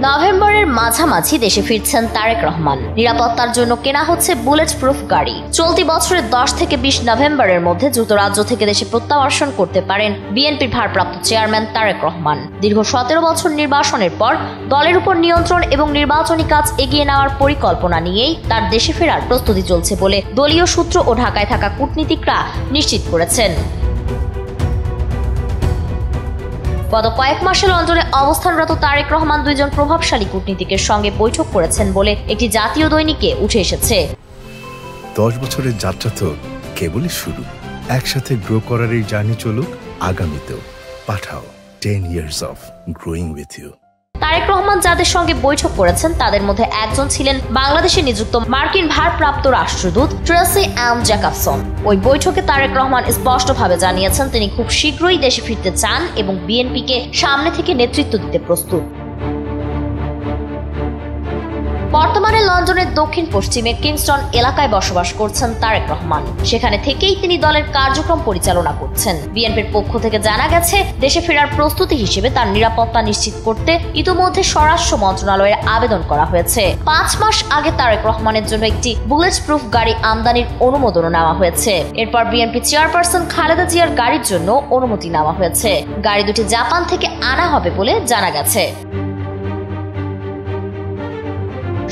নভেম্বরের মাঝামাঝি দেশে ফিরছেন তারেক রহমান। নিরাপত্তার জন্য কেনা হচ্ছে বুলেট প্রুফ গাড়ি। চলতি বছরের 10 থেকে 20 নভেম্বরের মধ্যে যুক্তরাজ্য থেকে দেশে প্রত্যাবর্তন করতে পারেন বিএনপির ভারপ্রাপ্ত চেয়ারম্যান তারেক রহমান। দীর্ঘ 17 বছর নির্বাসনের পর দলের উপর নিয়ন্ত্রণ এবং নির্বাচনী কাজ এগিয়ে নেওয়ার পরিকল্পনা নিয়েই তার দেশে ফেরার প্রস্তুতি চলছে বলে দলীয় সূত্র ও ঢাকায় থাকা কূটনীতিকরা নিশ্চিত করেছেন। গত কয়েক মাসে লন্ডনে অবস্থানরত তারেক রহমান দুইজন প্রভাবশালী কূটনীতিকের সঙ্গে বৈঠক করেছেন বলে একটি জাতীয় দৈনিকে উঠে এসেছে। 10 বছরের যাত্রা তো কেবলই শুরু। একসাথে গ্রো করার এই জার্নি চলুক আগামীতেও। পাঠাও 10 years of growing with you। Tarique Rahman যাদের সঙ্গে বৈঠক করেছেন তাদের মধ্যে একজন ছিলেন বাংলাদেশে নিযুক্ত মার্কিন ভারপ্রাপ্ত রাষ্ট্রদূত ট্রেসি অ্যান জ্যাকবসন। ওই বৈঠকে তারেক রহমান স্পষ্টভাবে জানিয়েছেন তিনি খুব শীঘ্রই দেশে ফিরতে চান এবং বিএনপিকে সামনে থেকে নেতৃত্ব দিতে প্রস্তুত। বর্তমানে লন্ডনের দক্ষিণ পশ্চিমে কিংস্টন এলাকায় বসবাস করছেন তারেক রহমান। সেখানে থেকেই তিনি দলের কার্যক্রম পরিচালনা করছেন। বিএনপির পক্ষ থেকে জানা গেছে, দেশে ফেরার প্রস্তুতি হিসেবে তার নিরাপত্তা নিশ্চিত করতে ইতোমধ্যে স্বরাষ্ট্র মন্ত্রণালয়ে আবেদন করা হয়েছে। 5 মাস আগে তারেক রহমানের জন্য একটি বুলেট প্রুফ গাড়ি আমদানির অনুমোদনও নেওয়া হয়েছে। এরপর বিএনপি চেয়ারপারসন খালেদা জিয়ার গাড়ির জন্য অনুমতি নেওয়া হয়েছে। গাড়ি দুটি জাপান থেকে আনা হবে বলে জানা গেছে।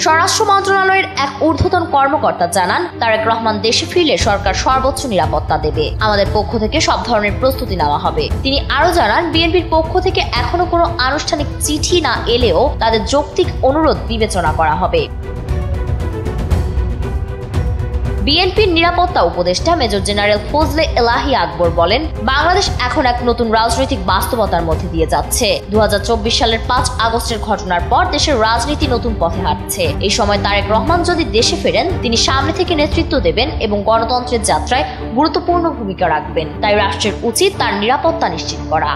স্বরাষ্ট্র মন্ত্রণালয়ের এক ঊর্ধ্বতন কর্মকর্তা জানান, তারেক রহমান দেশে ফিরলে সরকার সর্বোচ্চ নিরাপত্তা দেবে। আমাদের পক্ষ থেকে সব ধরনের প্রস্তুতি নেওয়া হবে। তিনি আরো জানান, বিএনপির পক্ষ থেকে এখনো কোনো আনুষ্ঠানিক চিঠি না এলেও তাদের যৌক্তিক অনুরোধ বিবেচনা করা হবে। বিএনপির নিরাপত্তা উপদেষ্টা মেজর জেনারেল ফজলে এলাহি আকবর বলেন, বাংলাদেশ এখন এক নতুন রাজনৈতিক বাস্তবতার মধ্যে দিয়ে যাচ্ছে। 2024 সালের 5 আগস্টের ঘটনার পর দেশের রাজনীতি নতুন পথে হাঁটছে। এই সময় তারেক রহমান যদি দেশে ফেরেন, তিনি সামনে থেকে নেতৃত্ব দেবেন এবং গণতন্ত্রের যাত্রায় গুরুত্বপূর্ণ ভূমিকা রাখবেন। তাই রাষ্ট্রের উচিত তার নিরাপত্তা নিশ্চিত করা।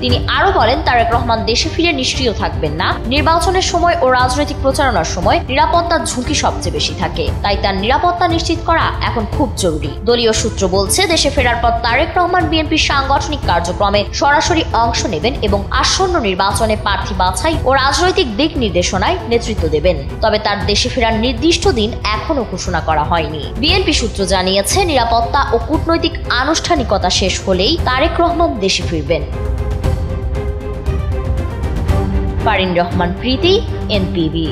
তিনি আরো বলেন, তারেক রহমান দেশে ফিরে নিষ্ক্রিয় থাকবেন না। নির্বাচনের সময় ও রাজনৈতিক প্রচারণার সময় নিরাপত্তার ঝুঁকি সবচেয়ে বেশি থাকে। তাই তার নিরাপত্তা নিশ্চিত করা এখন খুব জরুরি। দলীয় সূত্র বলছে, দেশে ফেরার পর তারেক রহমান বিএনপির সাংগঠনিক কার্যক্রমে সরাসরি অংশ নেবেন এবং আসন্ন নির্বাচনে প্রার্থী বাছাই ও রাজনৈতিক দিক নির্দেশনায় নেতৃত্ব দেবেন। তবে তার দেশে ফেরার নির্দিষ্ট দিন এখনো ঘোষণা করা হয়নি। বিএনপি সূত্র জানিয়েছে, নিরাপত্তা ও কূটনৈতিক আনুষ্ঠানিকতা শেষ হলেই তারেক রহমান দেশে ফিরবেন। ফারিন রহমান প্রীতি, এনপিবি।